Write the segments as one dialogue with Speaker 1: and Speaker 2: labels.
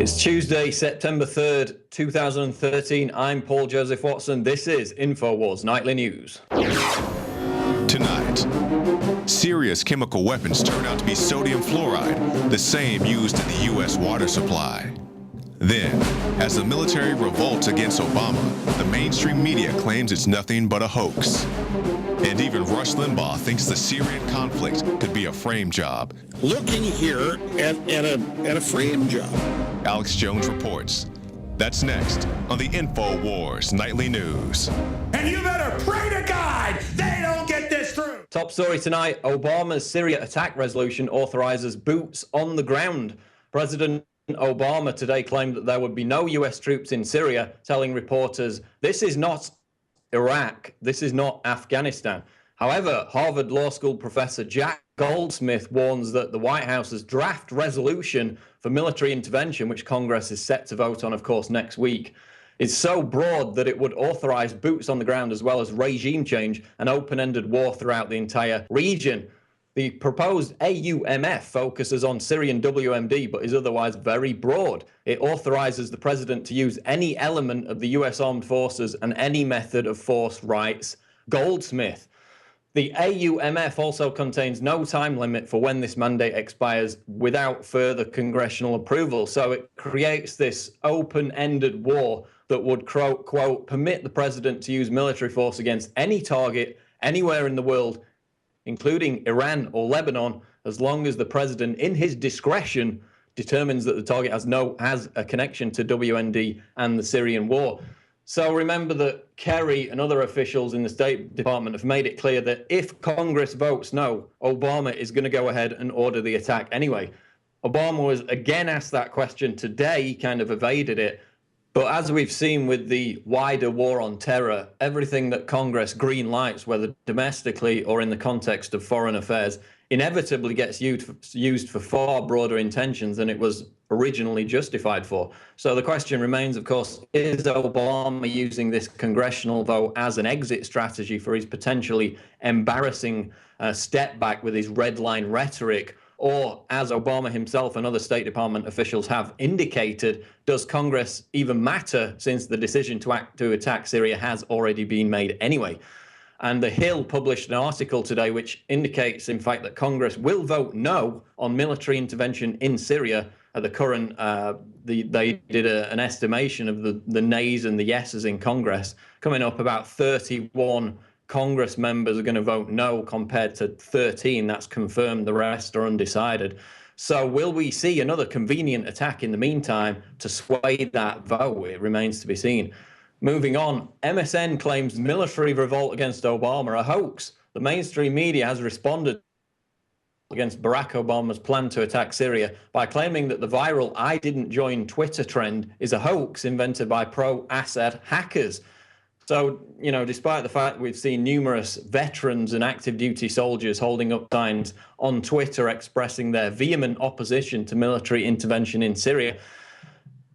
Speaker 1: It's Tuesday, September 3rd, 2013. I'm Paul Joseph Watson. This is Infowars Nightly News.
Speaker 2: Tonight, Syria's chemical weapons turn out to be sodium fluoride, the same used in the U.S. water supply. Then, as the military revolts against Obama, the mainstream media claims it's nothing but a hoax. And even Rush Limbaugh thinks the Syrian conflict could be a frame job.
Speaker 3: Looking here at a frame job.
Speaker 2: Alex Jones reports. That's next on the Infowars Nightly News.
Speaker 4: And you better pray to God they don't get this through.
Speaker 1: Top story tonight, Obama's Syria attack resolution authorizes boots on the ground. President Obama today claimed that there would be no U.S. troops in Syria, telling reporters, this is not Iraq, this is not Afghanistan. However, Harvard Law School professor Jack Goldsmith warns that the White House's draft resolution for military intervention, which Congress is set to vote on, of course, next week, is so broad that it would authorize boots on the ground as well as regime change and open-ended war throughout the entire region. The proposed AUMF focuses on Syrian WMD, but is otherwise very broad. It authorizes the president to use any element of the U.S. armed forces and any method of force, writes Goldsmith. The AUMF also contains no time limit for when this mandate expires without further congressional approval. So it creates this open-ended war that would, quote, permit the president to use military force against any target anywhere in the world, including Iran or Lebanon, as long as the president, in his discretion, determines that the target has a connection to WMD and the Syrian war. So remember that Kerry and other officials in the State Department have made it clear that if Congress votes no, Obama is going to go ahead and order the attack anyway. Obama was again asked that question today, he kind of evaded it. But as we've seen with the wider war on terror, everything that Congress green lights, whether domestically or in the context of foreign affairs, inevitably gets used for far broader intentions than it was originally justified for. So the question remains, of course, is Obama using this congressional vote as an exit strategy for his potentially embarrassing step back with his red line rhetoric? Or, as Obama himself and other State Department officials have indicated, does Congress even matter since the decision to attack Syria has already been made anyway? And The Hill published an article today which indicates, in fact, that Congress will vote no on military intervention in Syria. At the current, they did an estimation of the nays and the yeses in Congress. Coming up, about 31 Congress members are going to vote no compared to 13. That's confirmed. The rest are undecided. So will we see another convenient attack in the meantime to sway that vote? It remains to be seen. Moving on, MSN claims military revolt against Obama a hoax. The mainstream media has responded against Barack Obama's plan to attack Syria by claiming that the viral "I didn't join Twitter" trend is a hoax invented by pro-Assad hackers. So, you know, despite the fact we've seen numerous veterans and active duty soldiers holding up signs on Twitter expressing their vehement opposition to military intervention in Syria,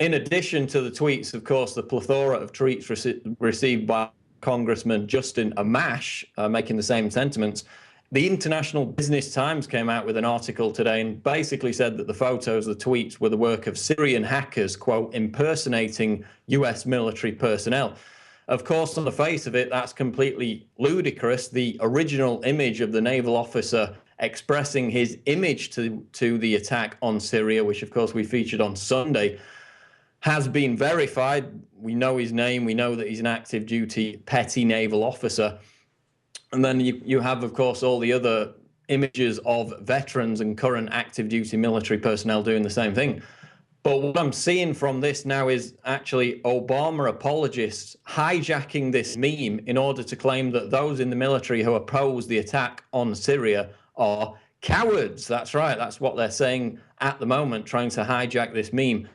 Speaker 1: in addition to the tweets, of course, the plethora of tweets received by Congressman Justin Amash making the same sentiments, the International Business Times came out with an article today and basically said that the photos, the tweets, were the work of Syrian hackers, quote, impersonating U.S. military personnel. Of course, on the face of it, that's completely ludicrous. The original image of the naval officer expressing his image to the attack on Syria, which, of course, we featured on Sunday, has been verified. We know his name. We know that he's an active duty petty naval officer. And then you have, of course, all the other images of veterans and current active duty military personnel doing the same thing. But what I'm seeing from this now is actually Obama apologists hijacking this meme in order to claim that those in the military who oppose the attack on Syria are cowards. That's right. That's what they're saying at the moment, trying to hijack this meme.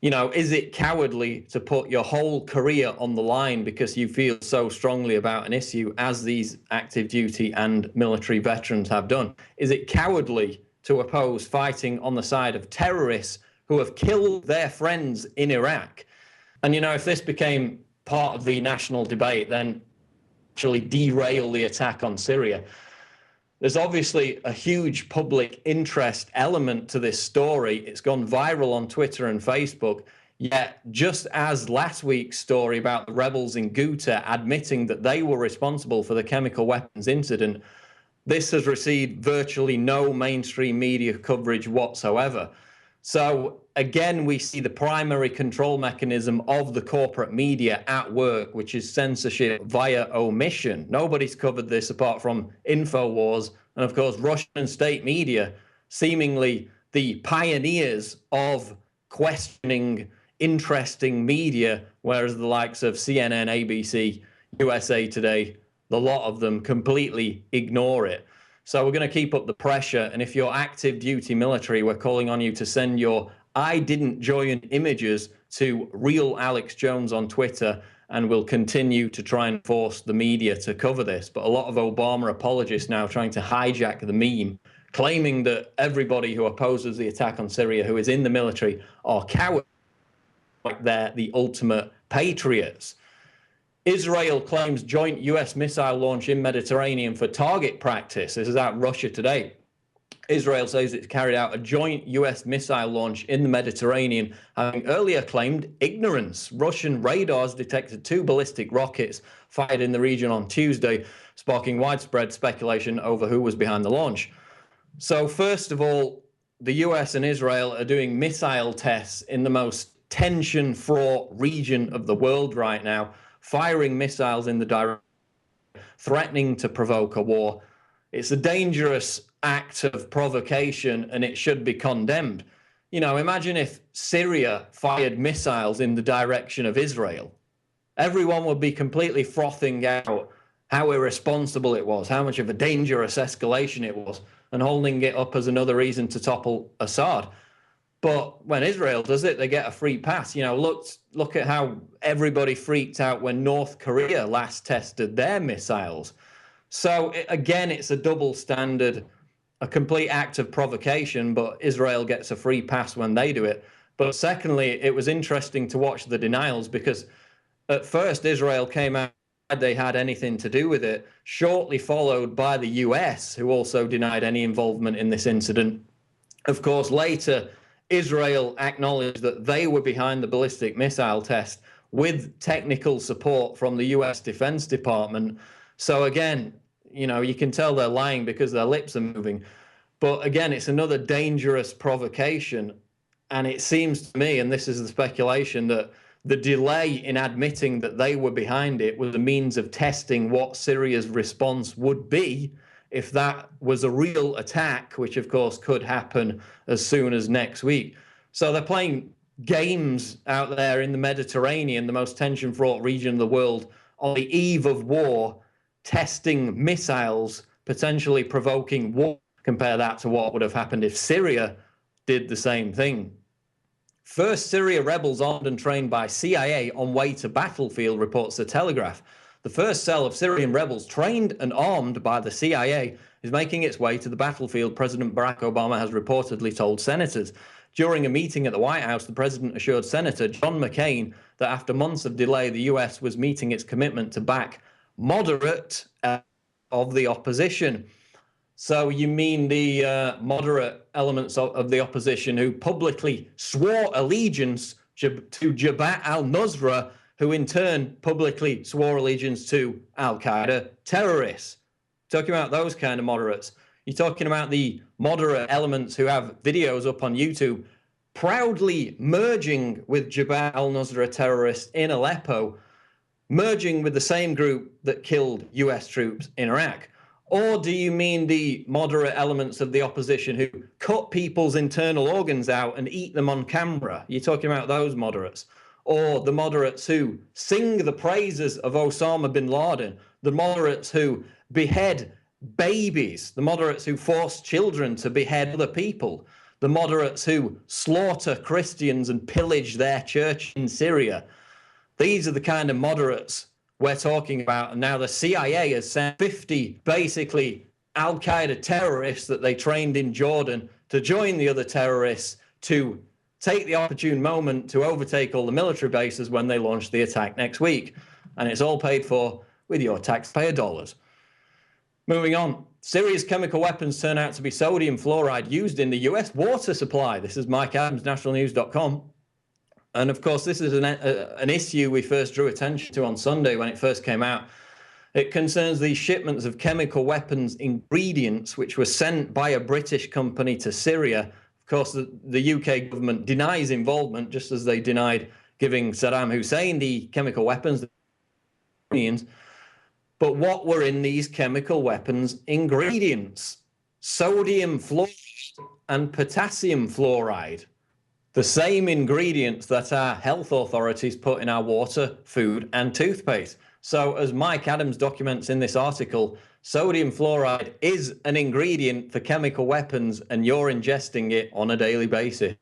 Speaker 1: You know, is it cowardly to put your whole career on the line because you feel so strongly about an issue as these active duty and military veterans have done? Is it cowardly to oppose fighting on the side of terrorists who have killed their friends in Iraq? And, you know, if this became part of the national debate, then actually derail the attack on Syria. There's obviously a huge public interest element to this story. It's gone viral on Twitter and Facebook. Yet, just as last week's story about the rebels in Ghouta admitting that they were responsible for the chemical weapons incident, this has received virtually no mainstream media coverage whatsoever. So again, we see the primary control mechanism of the corporate media at work, which is censorship via omission. Nobody's covered this apart from Infowars and, of course, Russian state media, seemingly the pioneers of questioning interesting media, whereas the likes of CNN, ABC, USA Today, the lot of them completely ignore it. So we're going to keep up the pressure. And if you're active duty military, we're calling on you to send your I didn't join images to real Alex Jones on Twitter, and we'll continue to try and force the media to cover this. But a lot of Obama apologists now trying to hijack the meme, claiming that everybody who opposes the attack on Syria who is in the military are cowards, like they're the ultimate patriots. Israel claims joint US missile launch in Mediterranean for target practice. This is out Russia Today. Israel says it's carried out a joint US missile launch in the Mediterranean, having earlier claimed ignorance. Russian radars detected 2 ballistic rockets fired in the region on Tuesday, sparking widespread speculation over who was behind the launch. So first of all, the US and Israel are doing missile tests in the most tension-fraught region of the world right now, firing missiles in the direction, threatening to provoke a war. It's a dangerous act of provocation, and it should be condemned. You know, imagine if Syria fired missiles in the direction of Israel. Everyone would be completely frothing out how irresponsible it was, how much of a dangerous escalation it was, and holding it up as another reason to topple Assad. But when Israel does it, they get a free pass. You know, look at how everybody freaked out when North Korea last tested their missiles. So again, it's a double standard, a complete act of provocation, but Israel gets a free pass when they do it. But secondly, it was interesting to watch the denials, because at first Israel came out they had anything to do with it, shortly followed by the US, who also denied any involvement in this incident. Of course, later, Israel acknowledged that they were behind the ballistic missile test with technical support from the US Defense Department. So again, you know, you can tell they're lying because their lips are moving. But again, it's another dangerous provocation. And it seems to me, and this is the speculation, that the delay in admitting that they were behind it was a means of testing what Syria's response would be if that was a real attack, which of course could happen as soon as next week. So they're playing games out there in the Mediterranean, the most tension-fraught region of the world, on the eve of war, testing missiles, potentially provoking war. Compare that to what would have happened if Syria did the same thing. First Syria rebels armed and trained by CIA on way to battlefield, reports The Telegraph. The first cell of Syrian rebels trained and armed by the CIA is making its way to the battlefield, President Barack Obama has reportedly told senators. During a meeting at the White House, the president assured Senator John McCain that after months of delay, the US was meeting its commitment to back moderate of the opposition. So you mean the moderate elements of the opposition who publicly swore allegiance to Jabhat al-Nusra, who in turn publicly swore allegiance to al-Qaeda terrorists. Talking about those kind of moderates. You're talking about the moderate elements who have videos up on YouTube proudly merging with Jabhat al-Nusra terrorists in Aleppo, merging with the same group that killed US troops in Iraq. Or do you mean the moderate elements of the opposition who cut people's internal organs out and eat them on camera? You're talking about those moderates. Or the moderates who sing the praises of Osama bin Laden, the moderates who behead babies, the moderates who force children to behead other people, the moderates who slaughter Christians and pillage their church in Syria. These are the kind of moderates we're talking about. And now the CIA has sent 50 basically al-Qaeda terrorists that they trained in Jordan to join the other terrorists to take the opportune moment to overtake all the military bases when they launch the attack next week. And it's all paid for with your taxpayer dollars. Moving on. Syria's chemical weapons turn out to be sodium fluoride used in the US water supply. This is Mike Adams, nationalnews.com. And of course, this is an issue we first drew attention to on Sunday when it first came out. It concerns these shipments of chemical weapons ingredients which were sent by a British company to Syria. Of course, the UK government denies involvement, just as they denied giving Saddam Hussein the chemical weapons. But what were in these chemical weapons ingredients? Sodium fluoride and potassium fluoride. The same ingredients that our health authorities put in our water, food, and toothpaste. So as Mike Adams documents in this article, sodium fluoride is an ingredient for chemical weapons, and you're ingesting it on a daily basis.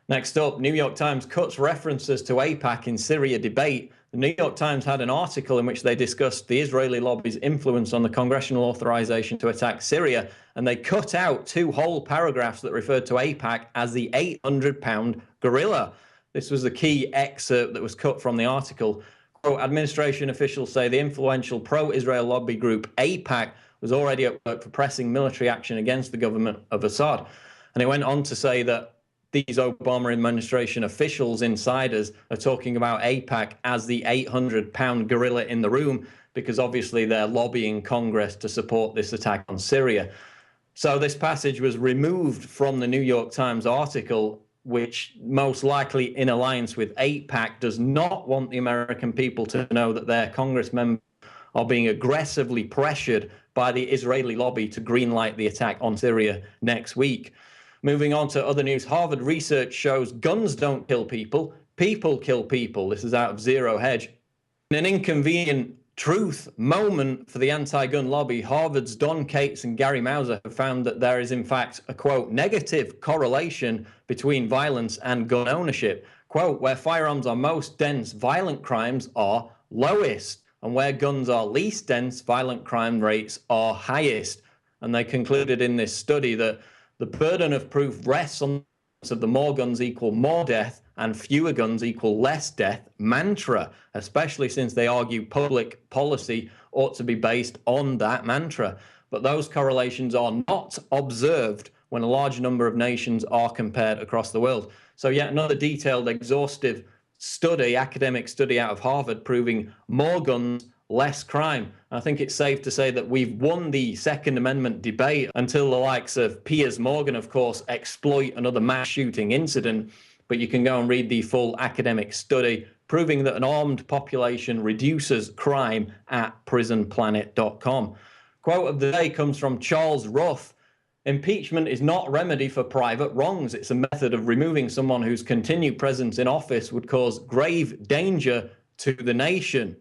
Speaker 1: Next up, New York Times cuts references to AIPAC in Syria Debate. The New York Times had an article in which they discussed the Israeli lobby's influence on the congressional authorization to attack Syria, and they cut out 2 whole paragraphs that referred to AIPAC as the 800-pound gorilla. This was the key excerpt that was cut from the article. Quote, administration officials say the influential pro-Israel lobby group AIPAC was already at work for pressing military action against the government of Assad. And it went on to say that these Obama administration officials, insiders, are talking about AIPAC as the 800-pound gorilla in the room, because obviously they're lobbying Congress to support this attack on Syria. So this passage was removed from the New York Times article, which most likely in alliance with AIPAC does not want the American people to know that their Congress members are being aggressively pressured by the Israeli lobby to greenlight the attack on Syria next week. Moving on to other news, Harvard research shows guns don't kill people, people kill people. This is out of Zero Hedge. In an inconvenient truth moment for the anti-gun lobby, Harvard's Don Cates and Gary Mauser have found that there is, in fact, a, quote, negative correlation between violence and gun ownership. Quote, where firearms are most dense, violent crimes are lowest, and where guns are least dense, violent crime rates are highest. And they concluded in this study that the burden of proof rests on the more guns equal more death and fewer guns equal less death mantra, especially since they argue public policy ought to be based on that mantra. But those correlations are not observed when a large number of nations are compared across the world. So yet another detailed, exhaustive study, academic study out of Harvard proving more guns, less crime. I think it's safe to say that we've won the Second Amendment debate until the likes of Piers Morgan, of course, exploit another mass shooting incident. But you can go and read the full academic study proving that an armed population reduces crime at prisonplanet.com. Quote of the day comes from Charles Ruff. Impeachment is not a remedy for private wrongs. It's a method of removing someone whose continued presence in office would cause grave danger to the nation.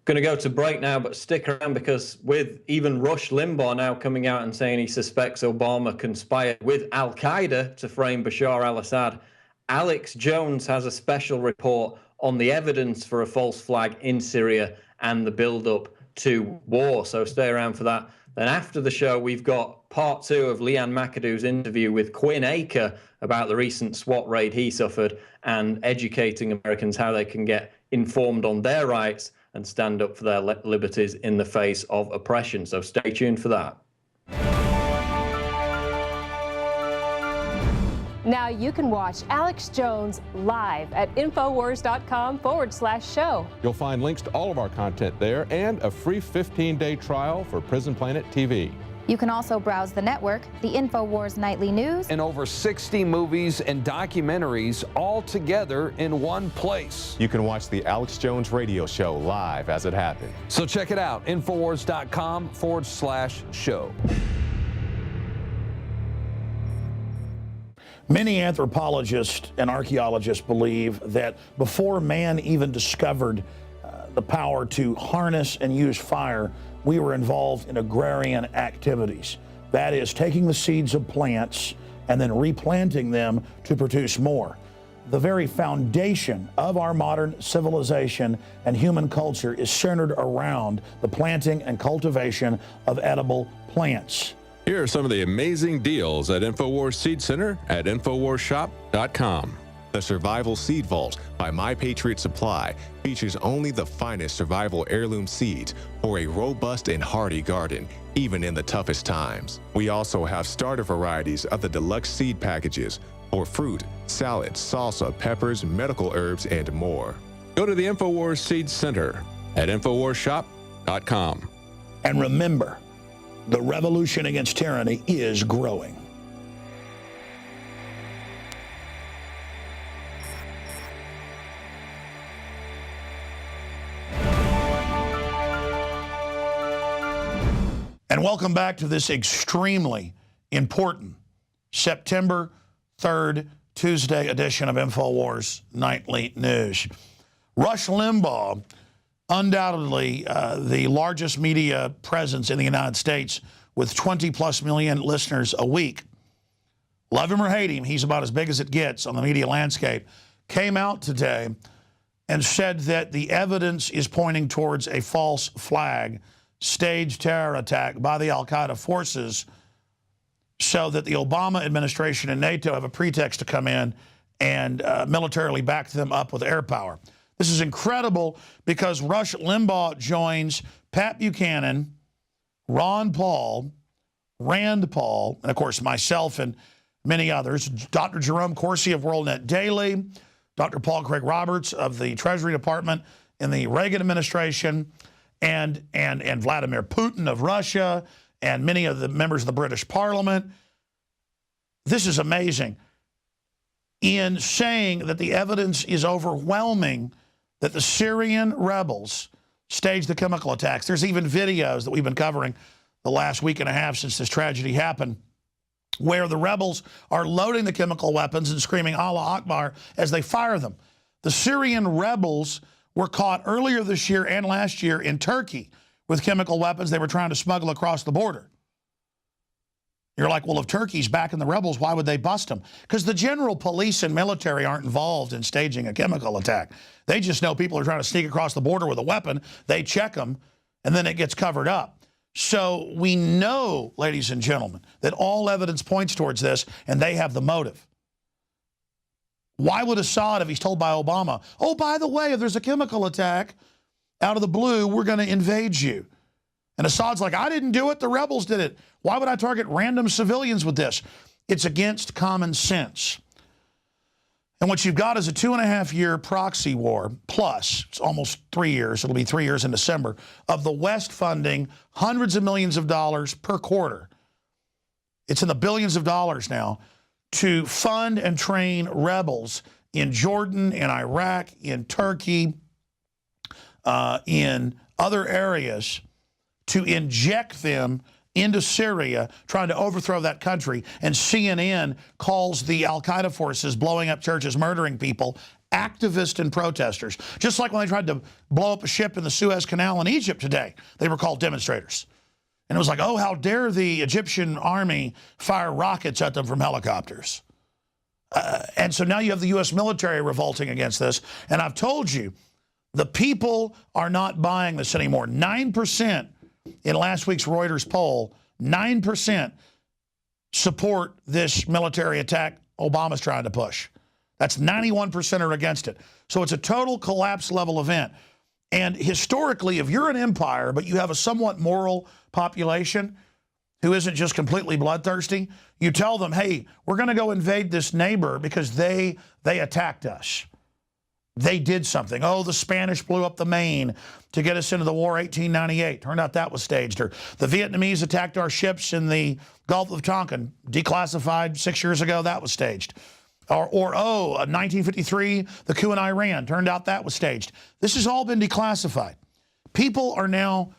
Speaker 1: Going to go to break now, but stick around, because with even Rush Limbaugh now coming out and saying he suspects Obama conspired with Al-Qaeda to frame Bashar al-Assad, Alex Jones has a special report on the evidence for a false flag in Syria and the build-up to war. So stay around for that. Then after the show, we've got part 2 of Leanne McAdoo's interview with Quinn Aker about the recent SWAT raid he suffered and educating Americans how they can get informed on their rights and stand up for their liberties in the face of oppression. So stay tuned for that.
Speaker 5: Now you can watch Alex Jones live at Infowars.com/show.
Speaker 6: You'll find links to all of our content there and a free 15-day trial for Prison Planet TV.
Speaker 7: You can also browse the network, the Infowars Nightly News,
Speaker 8: and over 60 movies and documentaries all together in one place.
Speaker 6: You can watch the Alex Jones radio show live as it happened.
Speaker 8: So check it out, Infowars.com/show.
Speaker 3: Many anthropologists and archaeologists believe that before man even discovered the power to harness and use fire, we were involved in agrarian activities. That is, taking the seeds of plants and then replanting them to produce more. The very foundation of our modern civilization and human culture is centered around the planting and cultivation of edible plants.
Speaker 2: Here are some of the amazing deals at InfoWars Seed Center at InfoWarsShop.com. The Survival Seed Vault by My Patriot Supply features only the finest survival heirloom seeds for a robust and hardy garden, even in the toughest times. We also have starter varieties of the deluxe seed packages for fruit, salad, salsa, peppers, medical herbs, and more.
Speaker 6: Go to the Infowars Seed Center at InfoWarsShop.com.
Speaker 3: And remember, the revolution against tyranny is growing. And welcome back to this extremely important September 3rd, Tuesday edition of Infowars Nightly News. Rush Limbaugh, undoubtedly the largest media presence in the United States with 20+ million listeners a week. Love him or hate him, he's about as big as it gets on the media landscape, came out today and said that the evidence is pointing towards a false flag staged terror attack by the al-Qaeda forces so that the Obama administration and NATO have a pretext to come in and militarily back them up with air power. This is incredible because Rush Limbaugh joins Pat Buchanan, Ron Paul, Rand Paul, and of course myself and many others, Dr. Jerome Corsi of WorldNet Daily, Dr. Paul Craig Roberts of the Treasury Department in the Reagan administration, and Vladimir Putin of Russia, and many of the members of the British Parliament. This is amazing. In saying that the evidence is overwhelming that the Syrian rebels staged the chemical attacks. There's even videos that we've been covering the last week and a half since this tragedy happened, where the rebels are loading the chemical weapons and screaming Allah Akbar as they fire them. The Syrian rebels were caught earlier this year and last year in Turkey with chemical weapons they were trying to smuggle across the border. You're like, well, if Turkey's backing the rebels, why would they bust them? Because the general police and military aren't involved in staging a chemical attack. They just know people are trying to sneak across the border with a weapon. They check them, and then it gets covered up. So we know, ladies and gentlemen, that all evidence points towards this, and they have the motive. Why would Assad, if he's told by Obama, oh, by the way, if there's a chemical attack out of the blue, we're going to invade you? And Assad's like, I didn't do it, the rebels did it. Why would I target random civilians with this? It's against common sense. And what you've got is a 2.5-year proxy war, plus, it's almost 3 years, it'll be 3 years in December, of the West funding hundreds of millions of dollars per quarter. It's in the billions of dollars now to fund and train rebels in Jordan, in Iraq, in Turkey, in other areas, to inject them into Syria, trying to overthrow that country. And CNN calls the al-Qaeda forces blowing up churches, murdering people, activists and protesters. Just like when they tried to blow up a ship in the Suez Canal in Egypt today, they were called demonstrators. And it was like, oh, how dare the Egyptian army fire rockets at them from helicopters. And so now you have the U.S. military revolting against this. And I've told you, the people are not buying this anymore. 9% in last week's Reuters poll, 9% support this military attack Obama's trying to push. That's 91% are against it. So it's a total collapse level event. And historically, if you're an empire, but you have a somewhat moral population who isn't just completely bloodthirsty, you tell them, hey, we're going to go invade this neighbor because they attacked us. They did something. Oh, the Spanish blew up the Maine to get us into the war 1898. Turned out that was staged. Or the Vietnamese attacked our ships in the Gulf of Tonkin, declassified 6 years ago. That was staged. Or 1953, the coup in Iran. Turned out that was staged. This has all been declassified. People are now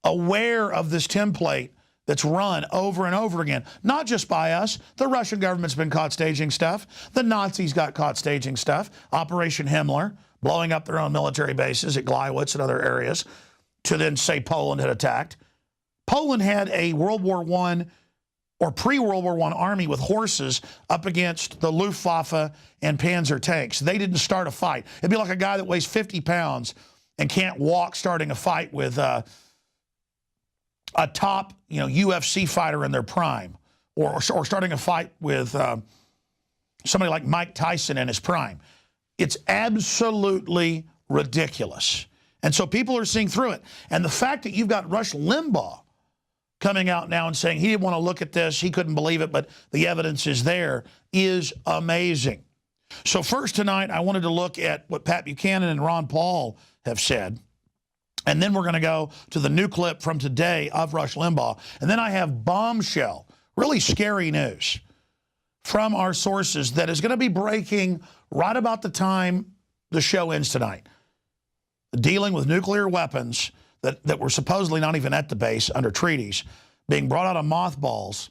Speaker 3: aware of this template that's run over and over again, not just by us. The Russian government's been caught staging stuff. The Nazis got caught staging stuff. Operation Himmler, blowing up their own military bases at Gleiwitz and other areas to then say Poland had attacked. Poland had a World War I or pre-World War I army with horses up against the Luftwaffe and Panzer tanks. They didn't start a fight. It'd be like a guy that weighs 50 pounds and can't walk starting a fight with a top, UFC fighter in their prime, or starting a fight with somebody like Mike Tyson in his prime. It's absolutely ridiculous. And so people are seeing through it. And the fact that you've got Rush Limbaugh coming out now and saying he didn't want to look at this, he couldn't believe it, but the evidence is there, is amazing. So first tonight, I wanted to look at what Pat Buchanan and Ron Paul have said. And then we're going to go to the new clip from today of Rush Limbaugh. And then I have bombshell, really scary news from our sources that is going to be breaking right about the time the show ends tonight, dealing with nuclear weapons that were supposedly not even at the base under treaties, being brought out of mothballs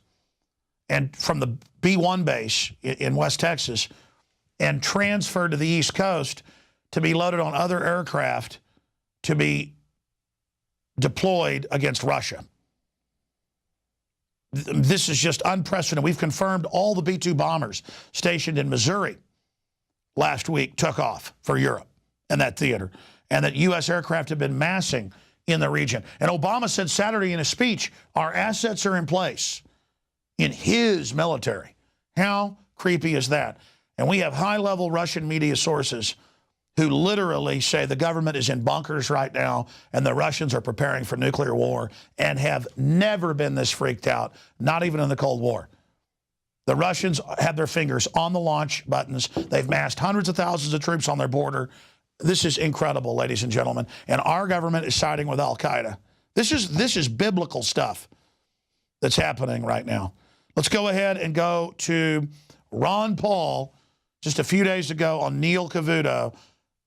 Speaker 3: and from the B-1 base in West Texas and transferred to the East Coast to be loaded on other aircraft to be deployed against Russia. This is just unprecedented. We've confirmed all the B-2 bombers stationed in Missouri last week took off for Europe and that theater, and that U.S. aircraft have been massing in the region. And Obama said Saturday in a speech, our assets are in place in his military. How creepy is that? And we have high-level Russian media sources who literally say the government is in bunkers right now and the Russians are preparing for nuclear war and have never been this freaked out, not even in the Cold War. The Russians have their fingers on the launch buttons. They've massed hundreds of thousands of troops on their border. This is incredible, ladies and gentlemen. And our government is siding with al-Qaeda. This is biblical stuff that's happening right now. Let's go ahead and go to Ron Paul just a few days ago on Neil Cavuto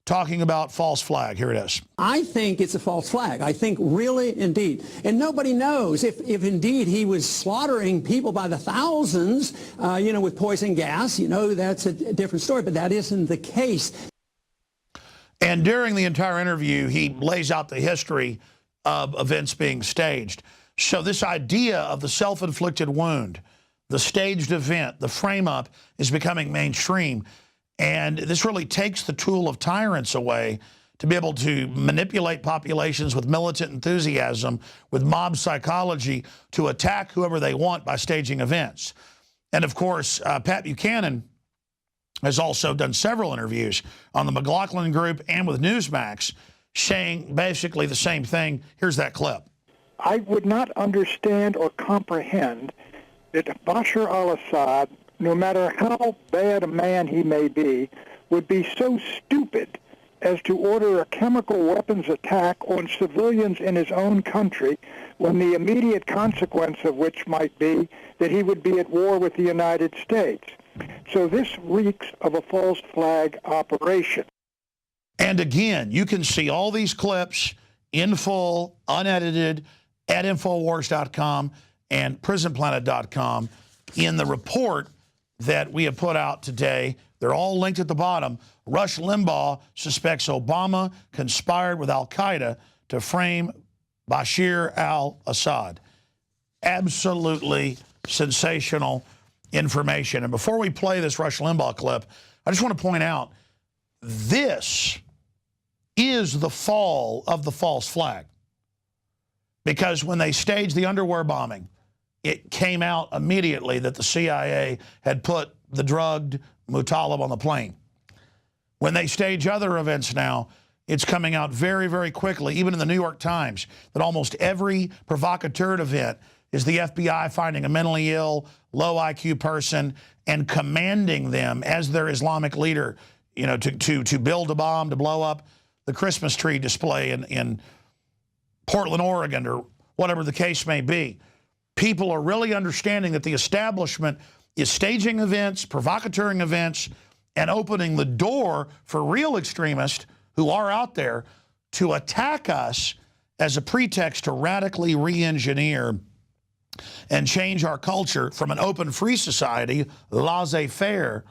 Speaker 3: talking about false flag. Here it is.
Speaker 9: I think it's a false flag. I think really, indeed. And nobody knows if indeed he was slaughtering people by the thousands, with poison gas. That's a different story, but that isn't the case.
Speaker 3: And during the entire interview, he lays out the history of events being staged. So this idea of the self-inflicted wound, the staged event, the frame-up is becoming mainstream. And this really takes the tool of tyrants away to be able to manipulate populations with militant enthusiasm, with mob psychology, to attack whoever they want by staging events. And of course, Pat Buchanan has also done several interviews on the McLaughlin Group and with Newsmax, saying basically the same thing. Here's that clip.
Speaker 10: I would not understand or comprehend that Bashar al-Assad, no matter how bad a man he may be, would be so stupid as to order a chemical weapons attack on civilians in his own country, when the immediate consequence of which might be that he would be at war with the United States. So this reeks of a false flag operation.
Speaker 3: And again, you can see all these clips in full, unedited, at Infowars.com and PrisonPlanet.com in the report that we have put out today. They're all linked at the bottom. Rush Limbaugh suspects Obama conspired with al-Qaeda to frame Bashar al-Assad. Absolutely sensational information. And before we play this Rush Limbaugh clip, I just want to point out, this is the fall of the false flag. Because when they staged the underwear bombing, it came out immediately that the CIA had put the drugged Muttalib on the plane. When they stage other events now, it's coming out very, very quickly, even in the New York Times, that almost every provocateur event is the FBI finding a mentally ill, low IQ person and commanding them as their Islamic leader, to build a bomb, to blow up the Christmas tree display in Portland, Oregon, or whatever the case may be. People are really understanding that the establishment is staging events, provocateuring events, and opening the door for real extremists who are out there to attack us as a pretext to radically re-engineer and change our culture from an open, free society, laissez-faire,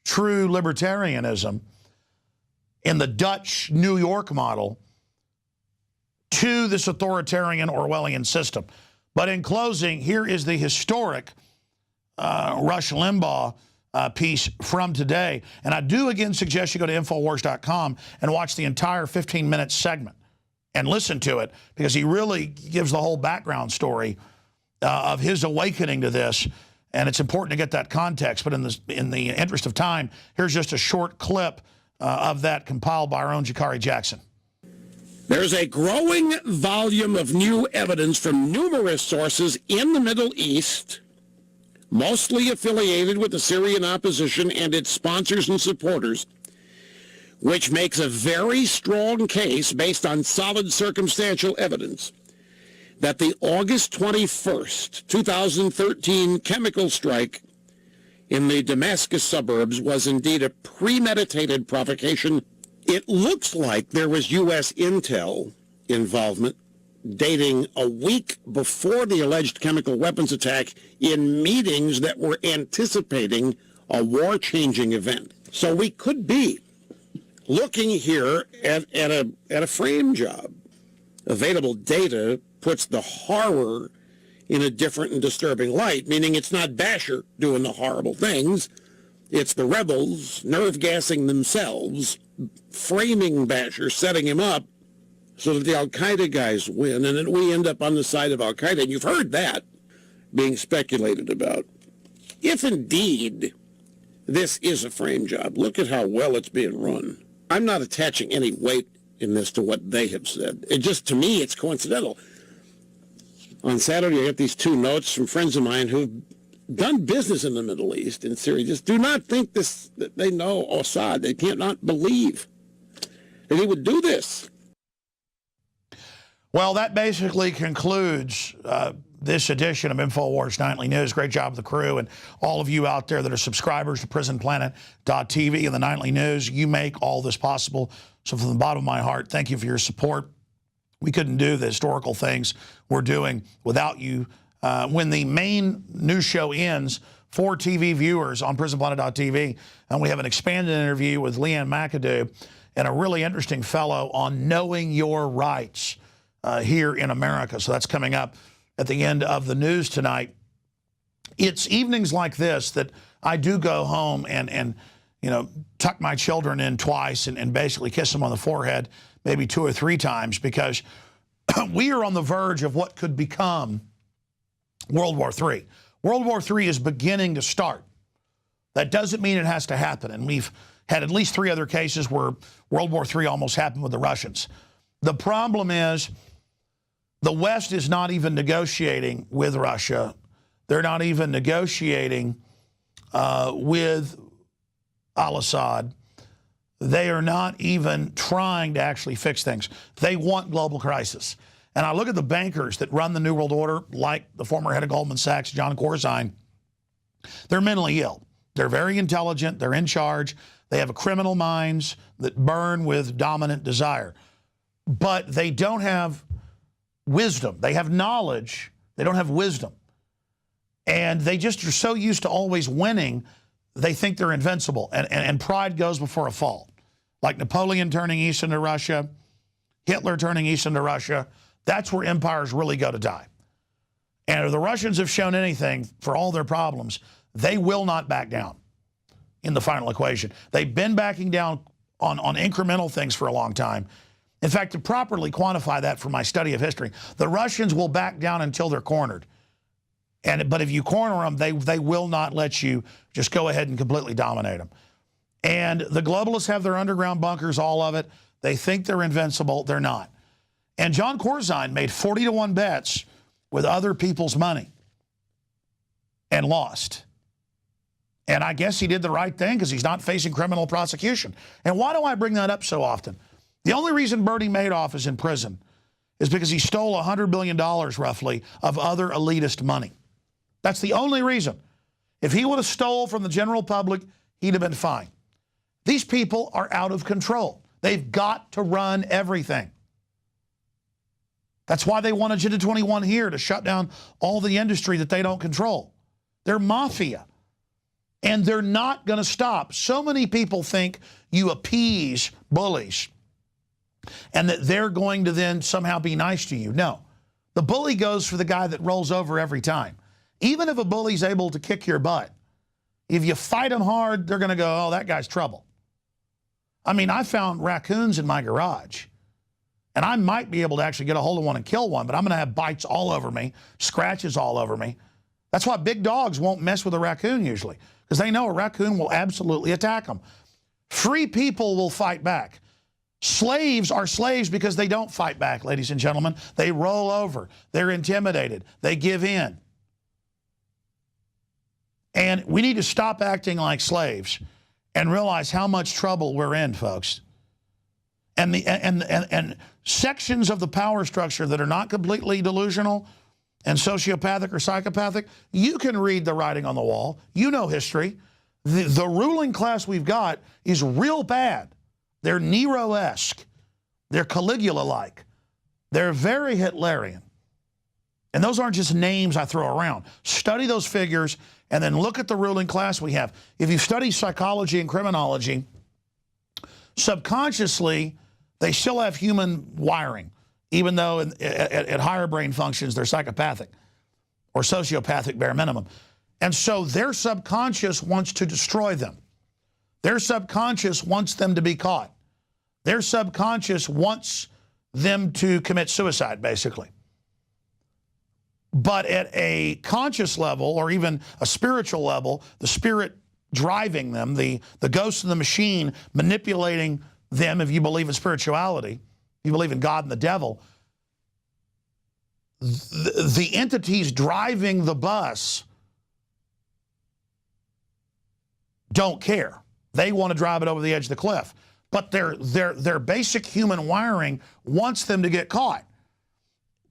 Speaker 3: true libertarianism in the Dutch New York model, to this authoritarian Orwellian system. But in closing, here is the historic Rush Limbaugh piece from today. And I do again suggest you go to Infowars.com and watch the entire 15-minute segment and listen to it, because he really gives the whole background story of his awakening to this And it's important to get that context. But in the interest of time, here's just a short clip of that compiled by our own Jakari Jackson.
Speaker 11: There's a growing volume of new evidence from numerous sources in the Middle East, mostly affiliated with the Syrian opposition and its sponsors and supporters, which makes a very strong case based on solid circumstantial evidence that the August 21st, 2013 chemical strike in the Damascus suburbs was indeed a premeditated provocation. It looks like there was U.S. intel involvement dating a week before the alleged chemical weapons attack in meetings that were anticipating a war-changing event. So we could be looking here at a frame job. Available data puts the horror in a different and disturbing light, meaning it's not Bashar doing the horrible things. It's the rebels nerve-gassing themselves, framing Bashar, setting him up so that the al-Qaeda guys win, and then we end up on the side of al-Qaeda. And you've heard that being speculated about. If indeed this is a frame job, look at how well it's being run. I'm not attaching any weight in this to what they have said. It just, to me, it's coincidental. On Saturday, I got these two notes from friends of mine who've done business in the Middle East, in Syria. Just do not think that they know Assad. They can't not believe that he would do this.
Speaker 3: Well, that basically concludes this edition of Infowars Nightly News. Great job of the crew and all of you out there that are subscribers to PrisonPlanet.tv and the Nightly News. You make all this possible. So from the bottom of my heart, thank you for your support. We couldn't do the historical things we're doing without you. When the main news show ends for TV viewers on PrisonPlanet.tv, and we have an expanded interview with Leanne McAdoo and a really interesting fellow on knowing your rights here in America. So that's coming up at the end of the news tonight. It's evenings like this that I do go home and you know, tuck my children in twice and basically kiss them on the forehead maybe 2 or 3 times, because we are on the verge of what could become World War III. World War III is beginning to start. That doesn't mean it has to happen. And we've had at least 3 other cases where World War III almost happened with the Russians. The problem is the West is not even negotiating with Russia. They're not even negotiating with al-Assad. They are not even trying to actually fix things. They want global crisis. And I look at the bankers that run the New World Order, like the former head of Goldman Sachs, John Corzine. They're mentally ill. They're very intelligent. They're in charge. They have criminal minds that burn with dominant desire. But they don't have wisdom. They have knowledge. They don't have wisdom. And they just are so used to always winning, they think they're invincible. And pride goes before a fall. Like Napoleon turning east into Russia, Hitler turning east into Russia. That's where empires really go to die. And if the Russians have shown anything for all their problems, they will not back down in the final equation. They've been backing down on incremental things for a long time. In fact, to properly quantify that from my study of history, the Russians will back down until they're cornered. But if you corner them, they will not let you just go ahead and completely dominate them. And the globalists have their underground bunkers, all of it. They think they're invincible. They're not. And John Corzine made 40-to-1 bets with other people's money and lost. And I guess he did the right thing because he's not facing criminal prosecution. And why do I bring that up so often? The only reason Bernie Madoff is in prison is because he stole $100 billion, roughly, of other elitist money. That's the only reason. If he would have stole from the general public, he'd have been fine. These people are out of control. They've got to run everything. That's why they want Agenda 21 here, to shut down all the industry that they don't control. They're mafia. And they're not going to stop. So many people think you appease bullies and that they're going to then somehow be nice to you. No. The bully goes for the guy that rolls over every time. Even if a bully's able to kick your butt, if you fight them hard, they're going to go, oh, that guy's trouble. I mean, I found raccoons in my garage, and I might be able to actually get a hold of one and kill one, but I'm going to have bites all over me, scratches all over me. That's why big dogs won't mess with a raccoon usually, because they know a raccoon will absolutely attack them. Free people will fight back. Slaves are slaves because they don't fight back, ladies and gentlemen. They roll over. They're intimidated. They give in. And we need to stop acting like slaves and realize how much trouble we're in, folks. And sections of the power structure that are not completely delusional and sociopathic or psychopathic, you can read the writing on the wall. You know history. The ruling class we've got is real bad. They're Nero-esque. They're Caligula-like. They're very Hitlerian. And those aren't just names I throw around. Study those figures and then look at the ruling class we have. If you study psychology and criminology, subconsciously, they still have human wiring, even though at higher brain functions, they're psychopathic or sociopathic, bare minimum. And so their subconscious wants to destroy them. Their subconscious wants them to be caught. Their subconscious wants them to commit suicide, basically. But at a conscious level or even a spiritual level, the spirit driving them, the ghost in the machine manipulating them, if you believe in spirituality, you believe in God and the devil, the entities driving the bus don't care. They want to drive it over the edge of the cliff. But their basic human wiring wants them to get caught,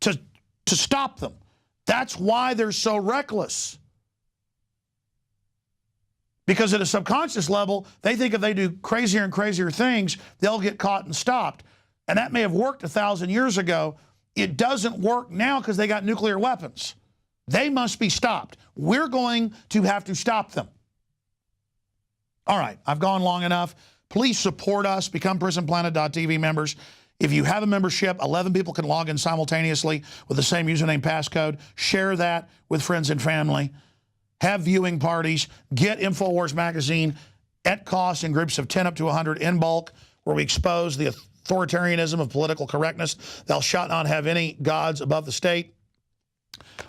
Speaker 3: to stop them. That's why they're so reckless. Because at a subconscious level, they think if they do crazier and crazier things, they'll get caught and stopped. And that may have worked 1,000 years ago. It doesn't work now because they got nuclear weapons. They must be stopped. We're going to have to stop them. All right, I've gone long enough. Please support us. Become PrisonPlanet.tv members. If you have a membership, 11 people can log in simultaneously with the same username passcode. Share that with friends and family. Have viewing parties. Get Infowars magazine at cost in groups of 10 up to 100 in bulk, where we expose the authoritarianism of political correctness. Thou shalt not have any gods above the state.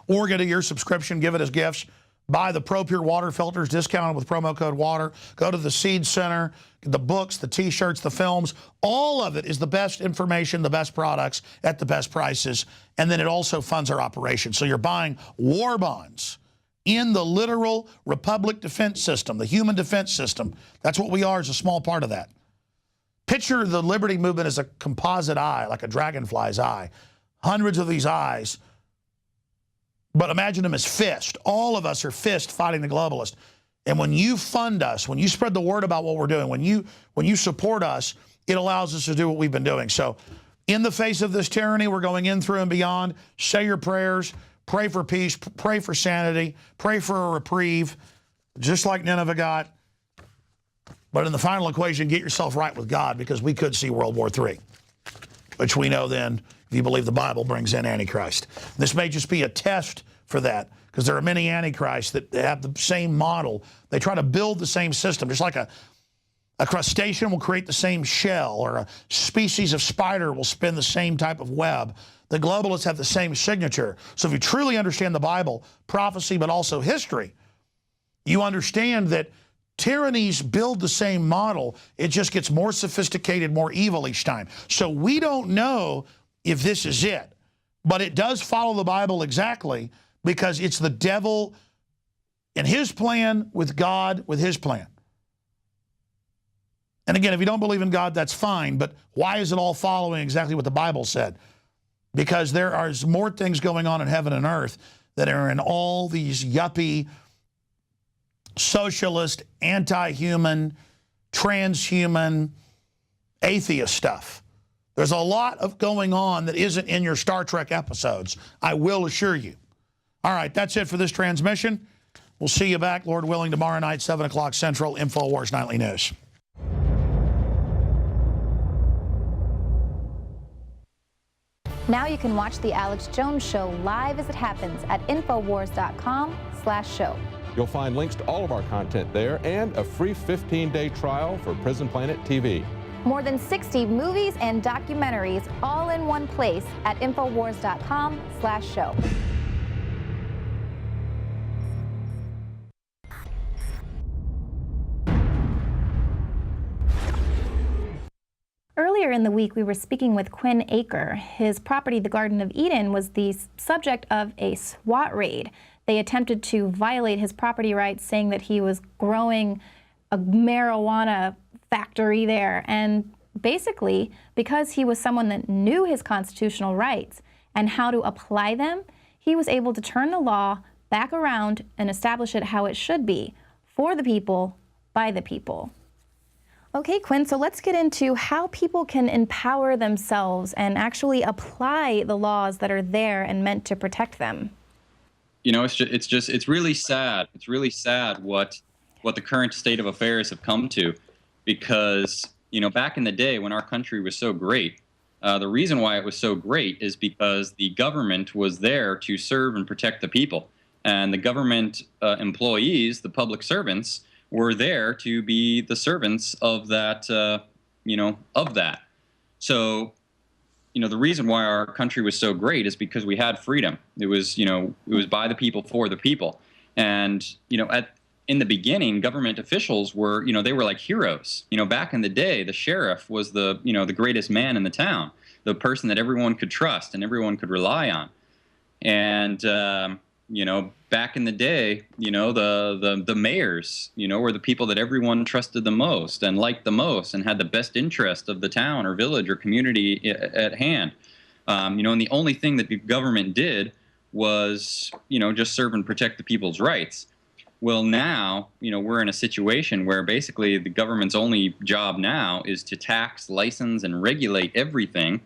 Speaker 3: Or get a year subscription, give it as gifts. Buy the Pro Pure water filters, discounted with promo code WATER. Go to the Seed Center, the books, the T-shirts, the films. All of it is the best information, the best products at the best prices. And then it also funds our operation. So you're buying war bonds in the literal Republic defense system, the human defense system. That's what we are, is a small part of that. Picture the liberty movement as a composite eye, like a dragonfly's eye. Hundreds of these eyes. But imagine them as fists. All of us are fists fighting the globalists. And when you fund us, when you spread the word about what we're doing, when you support us, it allows us to do what we've been doing. So in the face of this tyranny, we're going in through and beyond. Say your prayers. Pray for peace. Pray for sanity. Pray for a reprieve, just like Nineveh got. But in the final equation, get yourself right with God, because we could see World War III, which we know then, if you believe the Bible, brings in Antichrist. This may just be a test for that, because there are many Antichrists that have the same model. They try to build the same system, just like a crustacean will create the same shell, or a species of spider will spin the same type of web. The globalists have the same signature. So if you truly understand the Bible, prophecy, but also history, you understand that tyrannies build the same model. It just gets more sophisticated, more evil each time. So we don't know if this is it, but it does follow the Bible exactly, because it's the devil and his plan with God with his plan. And again, if you don't believe in God, that's fine, but why is it all following exactly what the Bible said? Because there are more things going on in heaven and earth that are in all these yuppie, socialist, anti-human, transhuman, atheist stuff. There's a lot of going on that isn't in your Star Trek episodes, I will assure you. All right, that's it for this transmission. We'll see you back, Lord willing, tomorrow night, 7 o'clock Central, Infowars Nightly News.
Speaker 7: Now you can watch The Alex Jones Show live as it happens at Infowars.com/show.
Speaker 6: You'll find links to all of our content there and a free 15-day trial for Prison Planet TV.
Speaker 7: More than 60 movies and documentaries all in one place at Infowars.com/show. earlier in the week, we were speaking with Quinn Aker. His property, the Garden of Eden, was the subject of a SWAT raid. They attempted to violate his property rights, saying that he was growing a marijuana factory there. And basically, because he was someone that knew his constitutional rights and how to apply them, he was able to turn the law back around and establish it how it should be, for the people, by the people. Okay, Quinn, so let's get into how people can empower themselves and actually apply the laws that are there and meant to protect them.
Speaker 12: You know, it's really sad. It's really sad what the current state of affairs have come to, because, you know, back in the day when our country was so great, the reason why it was so great is because the government was there to serve and protect the people. And the government employees, the public servants, were there to be the servants of that, of that. So, you know, the reason why our country was so great is because we had freedom. It was, it was by the people, for the people. And, in the beginning, government officials were, they were like heroes. You know, back in the day, the sheriff was the greatest man in the town, the person that everyone could trust and everyone could rely on. And, back in the day, the mayors, were the people that everyone trusted the most and liked the most and had the best interest of the town or village or community at hand. And the only thing that the government did was, just serve and protect the people's rights. Well, now, we're in a situation where basically the government's only job now is to tax, license, and regulate everything.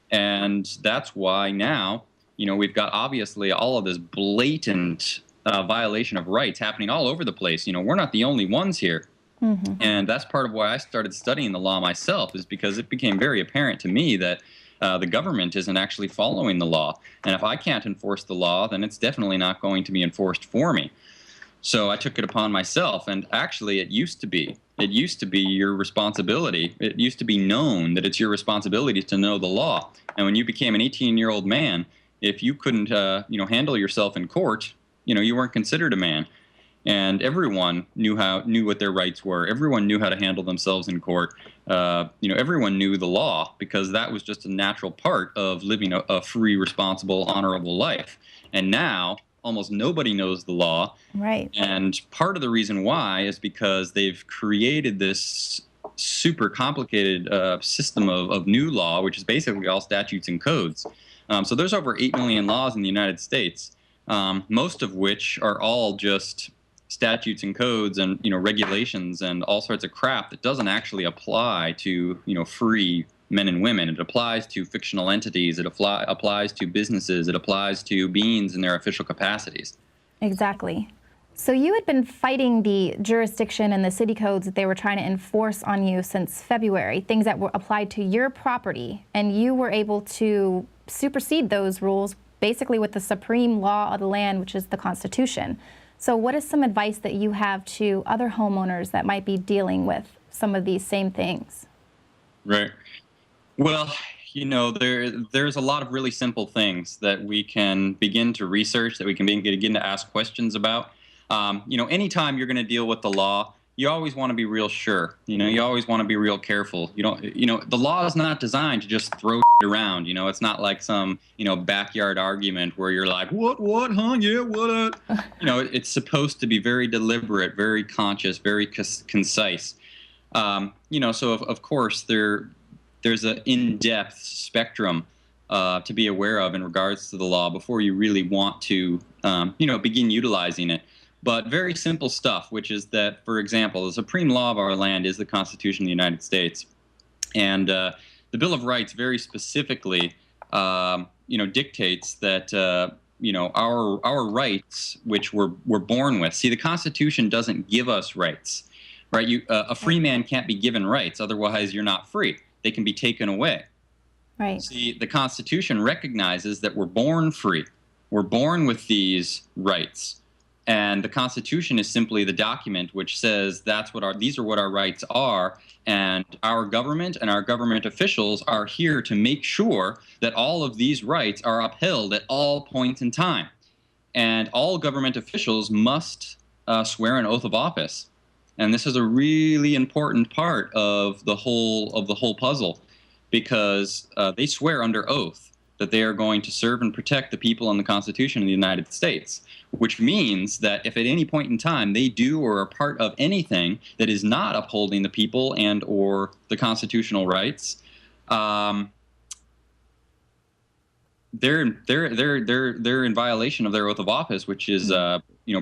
Speaker 12: And that's why now, we've got obviously all of this blatant violation of rights happening all over the place. We're not the only ones here. Mm-hmm. And that's part of why I started studying the law myself, is because it became very apparent to me that the government isn't actually following the law. And if I can't enforce the law, then it's definitely not going to be enforced for me. So I took it upon myself, and actually it used to be your responsibility. It used to be known that it's your responsibility to know the law. And when you became an 18-year-old man, if you couldn't, handle yourself in court, you weren't considered a man. And everyone knew what their rights were. Everyone knew how to handle themselves in court. Everyone knew the law, because that was just a natural part of living a free, responsible, honorable life. And now almost nobody knows the law. Right. And part of the reason why is because they've created this super complicated system of new law, which is basically all statutes and codes. So there's over 8 million laws in the United States, most of which are all just statutes and codes and, regulations and all sorts of crap that doesn't actually apply to, free men and women. It applies to fictional entities. It applies to businesses. It applies to beings in their official capacities. Exactly. So you had been fighting the jurisdiction and the city codes that they were trying to enforce on you since February, things that were applied to your property, and you were able to supersede those rules basically with the supreme law of the land, which is the Constitution. So what is some advice that you have to other homeowners that might be dealing with some of these same things? Right. Well, there's a lot of really simple things that we can begin to research, that we can begin to ask questions about. Anytime you're going to deal with the law, you always want to be real sure. You always want to be real careful. The law is not designed to just throw around. It's not like some, backyard argument where you're like, what, huh? Yeah, what? It's supposed to be very deliberate, very conscious, very concise. So of course there's an in-depth spectrum to be aware of in regards to the law before you really want to, begin utilizing it. But very simple stuff, which is that, for example, the supreme law of our land is the Constitution of the United States. And the Bill of Rights very specifically, dictates that, our rights, which we're born with. See, the Constitution doesn't give us rights, right? A free man can't be given rights, otherwise you're not free. They can be taken away. Right. See, the Constitution recognizes that we're born free. We're born with these rights. And the Constitution is simply the document which says these are what our rights are, and our government and our government officials are here to make sure that all of these rights are upheld at all points in time. And all government officials must swear an oath of office. And this is a really important part of the whole puzzle. because they swear under oath that they are going to serve and protect the people and the Constitution of the United States, which means that if at any point in time they do or are part of anything that is not upholding the people and or the constitutional rights, they're in violation of their oath of office, which is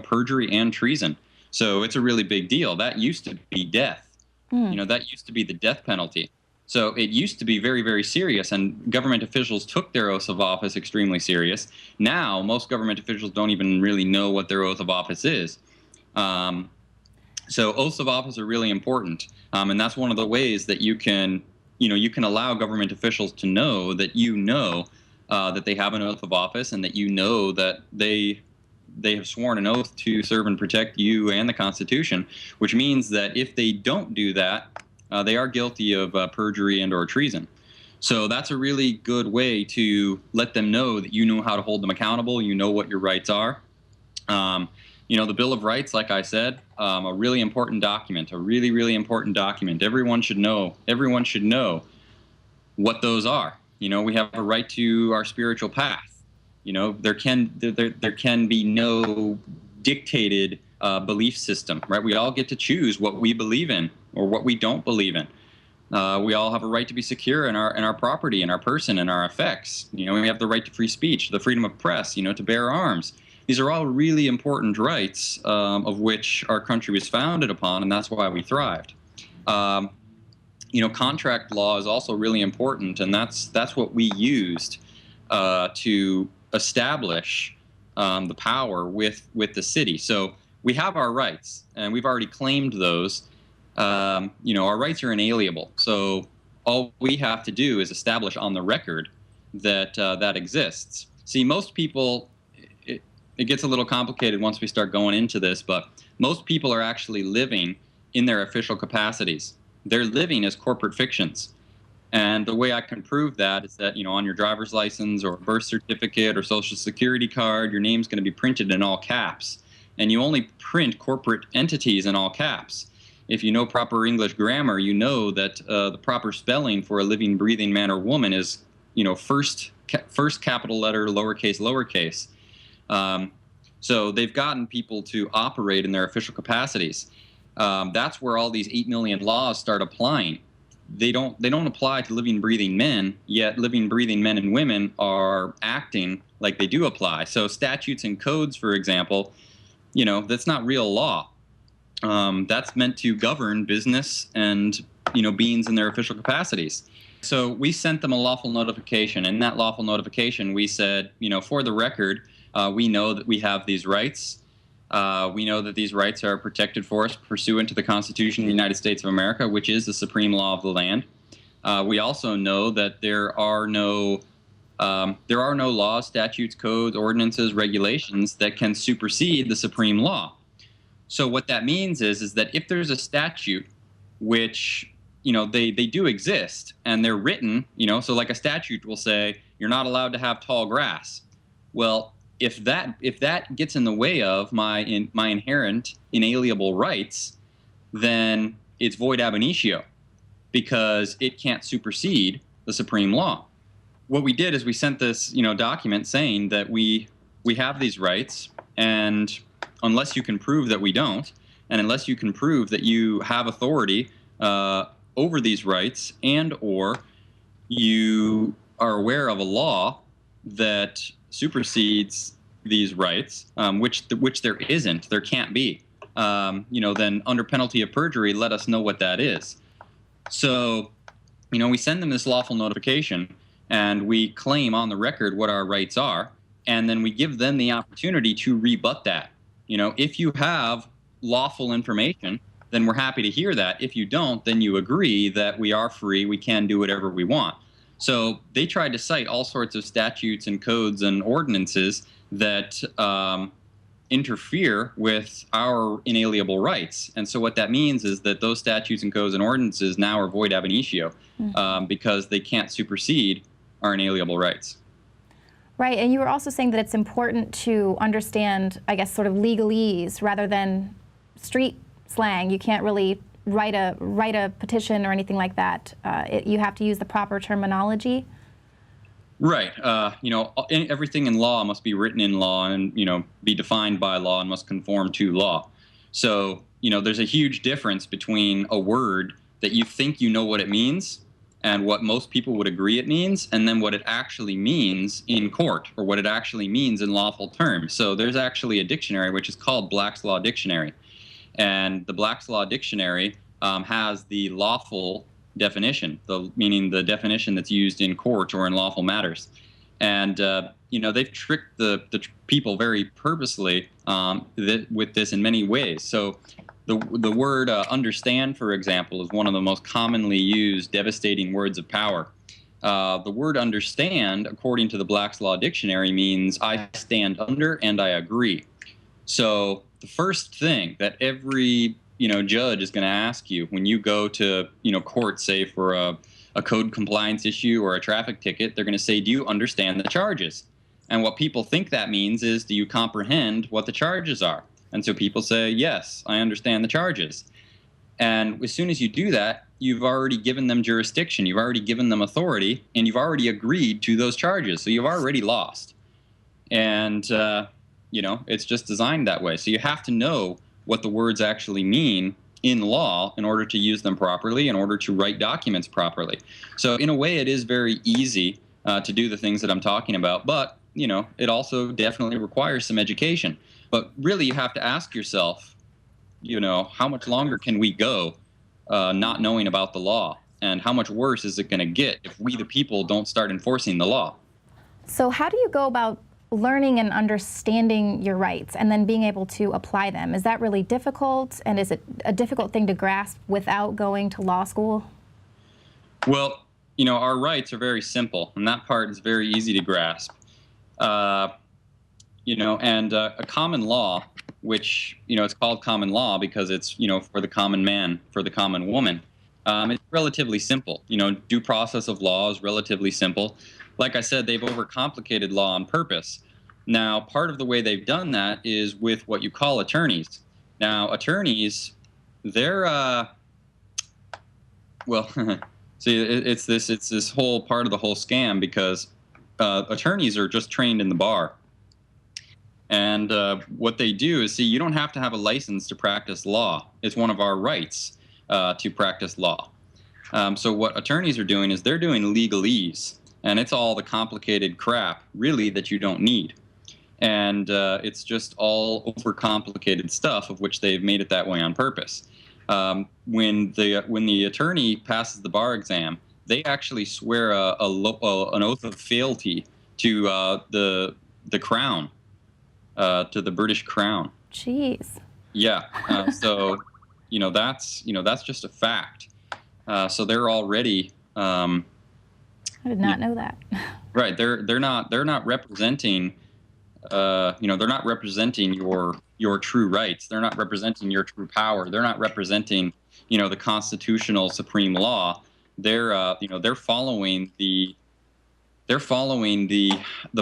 Speaker 12: perjury and treason. So it's a really big deal. That used to be death. That used to be the death penalty. So it used to be very, very serious, and government officials took their oaths of office extremely serious. Now, most government officials don't even really know what their oath of office is. So oaths of office are really important, and that's one of the ways that you can allow government officials to know that that they have an oath of office, and that that they have sworn an oath to serve and protect you and the Constitution, which means that if they don't do that, they are guilty of perjury and or treason. So that's a really good way to let them know that you know how to hold them accountable, you know what your rights are. The Bill of Rights, like I said, a really important document, a really, really important document. Everyone should know what those are. We have a right to our spiritual path. There can be no dictated belief system, right? We all get to choose what we believe in or what we don't believe in. We all have a right to be secure in our property, in our person, in our effects. We have the right to free speech, the freedom of press, to bear arms. These are all really important rights of which our country was founded upon, and that's why we thrived. Contract law is also really important, and that's what we used to establish the power with the city. So we have our rights, and we've already claimed those. Our rights are inalienable. So all we have to do is establish on the record that that exists. See, most people, it gets a little complicated once we start going into this, but most people are actually living in their official capacities. They're living as corporate fictions. And the way I can prove that is that, on your driver's license or birth certificate or social security card, your name's going to be printed in all caps. And you only print corporate entities in all caps. If you know proper English grammar, you know that the proper spelling for a living, breathing man or woman is, first capital letter, lowercase. So they've gotten people to operate in their official capacities. That's where all these 8 million laws start applying. They don't apply to living, breathing men, yet living, breathing men and women are acting like they do apply. So statutes and codes, for example, that's not real law. That's meant to govern business and, beings in their official capacities. So we sent them a lawful notification. In that lawful notification, we said, for the record, we know that we have these rights. We know that these rights are protected for us pursuant to the Constitution of the United States of America, which is the supreme law of the land. We also know that there are no laws, statutes, codes, ordinances, regulations that can supersede the supreme law. So what that means is that if there's a statute which, they do exist and they're written, so like a statute will say, you're not allowed to have tall grass. Well, if that gets in the way of my inherent inalienable rights, then it's void ab initio because it can't supersede the supreme law. What we did is we sent this, document saying that we have these rights, and unless you can prove that we don't, and unless you can prove that you have authority over these rights, and or you are aware of a law that supersedes these rights, which there isn't, there can't be, then under penalty of perjury, let us know what that is. So, we send them this lawful notification, and we claim on the record what our rights are, and then we give them the opportunity to rebut that. If you have lawful information, then we're happy to hear that. If you don't, then you agree that we are free, we can do whatever we want. So they tried to cite all sorts of statutes and codes and ordinances that interfere with our inalienable rights. And so what that means is that those statutes and codes and ordinances now are void ab initio because they can't supersede our inalienable rights.
Speaker 7: Right, and you were also saying that it's important to understand, I guess, sort of legalese rather than street slang. You can't really write a petition or anything like that, you have to use the proper terminology?
Speaker 12: Right. Everything in law must be written in law and, be defined by law and must conform to law. So, there's a huge difference between a word that you think you know what it means and what most people would agree it means, and then what it actually means in court, or what it actually means in lawful terms. So there's actually a dictionary which is called Black's Law Dictionary. And the Black's Law Dictionary has the lawful definition, meaning the definition that's used in court or in lawful matters. And, they've tricked the people very purposely with this in many ways. So the word understand, for example, is one of the most commonly used devastating words of power. The word understand, according to the Black's Law Dictionary, means I stand under and I agree. So the first thing that every judge is going to ask you when you go to court, say for a code compliance issue or a traffic ticket, they're going to say, do you understand the charges? And what people think that means is, do you comprehend what the charges are? And so people say, yes, I understand the charges. And as soon as you do that, you've already given them jurisdiction, you've already given them authority, and you've already agreed to those charges. So you've already lost. And, it's just designed that way. So you have to know what the words actually mean in law in order to use them properly, in order to write documents properly. So in a way, it is very easy to do the things that I'm talking about. But, it also definitely requires some education. But really, you have to ask yourself, how much longer can we go not knowing about the law? And how much worse is it going to get if we, the people, don't start enforcing the law?
Speaker 7: So how do you go about learning and understanding your rights and then being able to apply them? Is that really difficult? And is it a difficult thing to grasp without going to law school?
Speaker 12: Well, our rights are very simple, and that part is very easy to grasp. And a common law, which, it's called common law because it's, for the common man, for the common woman. It's relatively simple. Due process of law is relatively simple. Like I said, they've overcomplicated law on purpose. Now, part of the way they've done that is with what you call attorneys. Now, attorneys, they're, see, it's this whole part of the whole scam, because attorneys are just trained in the bar. And what they do is, you don't have to have a license to practice law. It's one of our rights to practice law. So what attorneys are doing is they're doing legalese. And it's all the complicated crap, really, that you don't need. And it's just all overcomplicated stuff, of which they've made it that way on purpose. When the attorney passes the bar exam, they actually swear an oath of fealty to the crown, to the British crown.
Speaker 7: Jeez.
Speaker 12: Yeah. So that's just a fact. So they're already.
Speaker 7: I did not know that.
Speaker 12: Right. They're not representing. They're not representing your true rights. They're not representing your true power. They're not representing, the constitutional supreme law. They're following the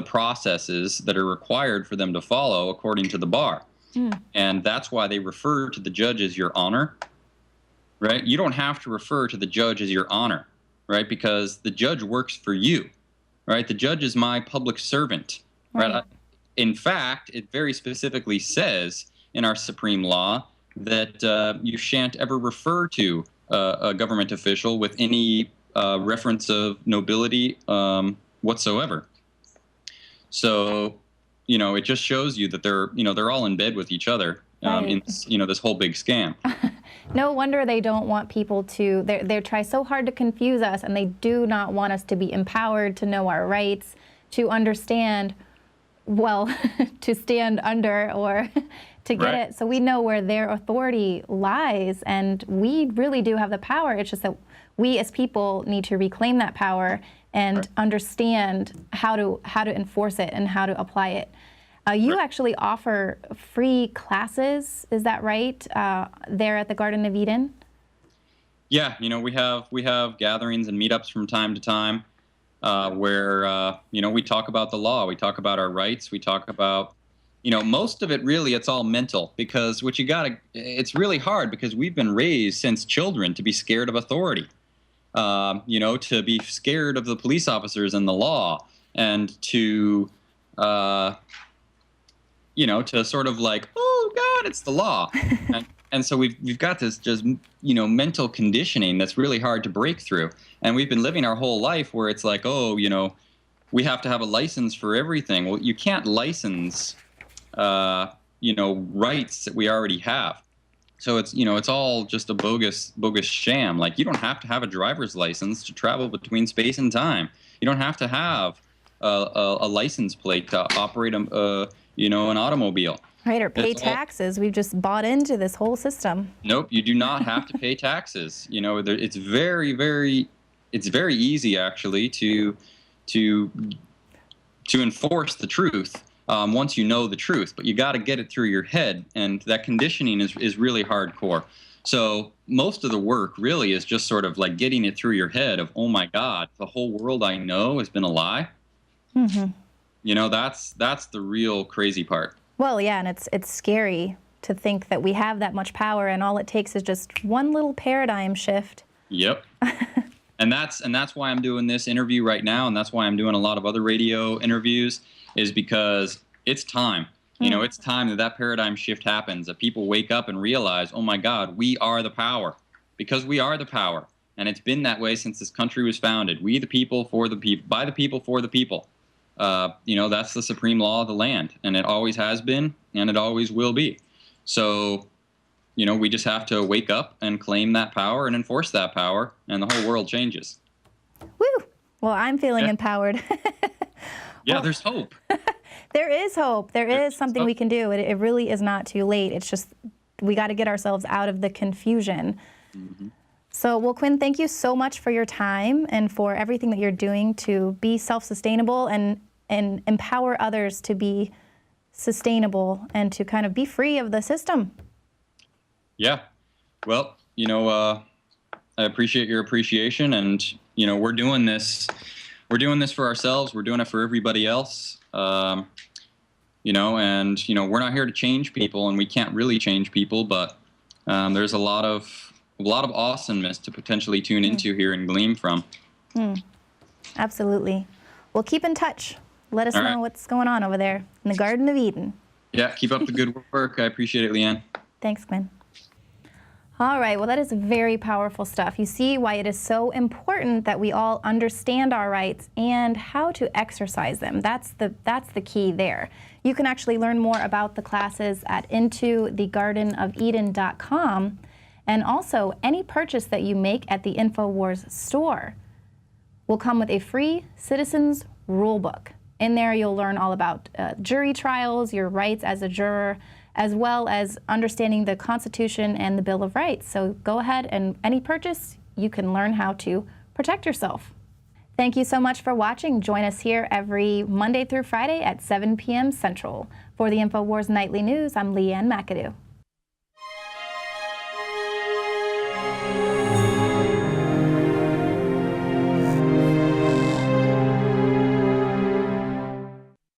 Speaker 12: processes that are required for them to follow according to the bar. And that's why they refer to the judge as your honor. Right? You don't have to refer to the judge as your honor. Right? Because the judge works for you, right? The judge is my public servant, right? In fact, it very specifically says in our supreme law that you shan't ever refer to a government official with any reference of nobility whatsoever. So, it just shows you that they're all in bed with each other in this whole big scam.
Speaker 7: No wonder they don't want people to, they try so hard to confuse us, and they do not want us to be empowered to know our rights, to understand, to stand under or to get it. So we know where their authority lies, and we really do have the power. It's just that we as people need to reclaim that power and understand how to enforce it and how to apply it. You actually offer free classes, is that right, there at the Garden of Eden?
Speaker 12: Yeah, we have gatherings and meetups from time to time where we talk about the law, we talk about our rights, we talk about you know, most of it really, it's all mental, because what you gotta, it's really hard because we've been raised since children to be scared of authority, you know, to be scared of the police officers and the law, and to, you know, to sort of like, oh God, it's the law. And so we've got this just, you know, mental conditioning that's really hard to break through. And we've been living our whole life where it's like, oh, you know, we have to have a license for everything. Well, you can't license, you know, rights that we already have. So it's, you know, it's all just a bogus sham. Like, you don't have to have a driver's license to travel between space and time. You don't have to have a license plate to operate you know, an automobile.
Speaker 7: Right, or pay taxes. We've just bought into this whole system.
Speaker 12: Nope, you do not have to pay taxes. You know, it's very easy actually to enforce the truth once you know the truth, but you got to get it through your head, and that conditioning is really hardcore. So most of the work really is just sort of like getting it through your head of, oh my God, the whole world I know has been a lie. Mm-hmm. You know, that's the real crazy part.
Speaker 7: Well, yeah, and it's scary to think that we have that much power, and all it takes is just one little paradigm shift.
Speaker 12: Yep. and that's why I'm doing this interview right now, and that's why I'm doing a lot of other radio interviews, is because it's time. You know, it's time that paradigm shift happens, that people wake up and realize, oh my God, we are the power, because we are the power. And it's been that way since this country was founded. We the people, for the people, by the people, for the people. You know, that's the supreme law of the land, and it always has been, and it always will be. So, you know, we just have to wake up and claim that power and enforce that power, and the whole world changes.
Speaker 7: Woo! Well, I'm feeling empowered.
Speaker 12: Yeah,
Speaker 7: well,
Speaker 12: there's hope.
Speaker 7: There is hope. There is something we can do. It really is not too late. It's just we got to get ourselves out of the confusion. Mm-hmm. So, well, Quinn, thank you so much for your time and for everything that you're doing to be self-sustainable and empower others to be sustainable and to kind of be free of the system. Yeah.
Speaker 12: Well, you know, I appreciate your appreciation, and, you know, we're doing this for ourselves. We're doing it for everybody else. You know, and, you know, we're not here to change people, and we can't really change people, but there's a lot of awesomeness to potentially tune into here and glean from.
Speaker 7: Absolutely. Well, keep in touch. Let us know what's going on over there in the Garden of Eden.
Speaker 12: Yeah, keep up the good work. I appreciate it, Leanne.
Speaker 7: Thanks, Quinn. All right, well, that is very powerful stuff. You see why it is so important that we all understand our rights and how to exercise them. That's the key there. You can actually learn more about the classes at intothegardenofeden.com, and also any purchase that you make at the Infowars store will come with a free Citizens Rulebook. In there, you'll learn all about jury trials, your rights as a juror, as well as understanding the Constitution and the Bill of Rights. So go ahead, and any purchase, you can learn how to protect yourself. Thank you so much for watching. Join us here every Monday through Friday at 7 p.m. Central. For the Infowars Nightly News, I'm Leanne McAdoo.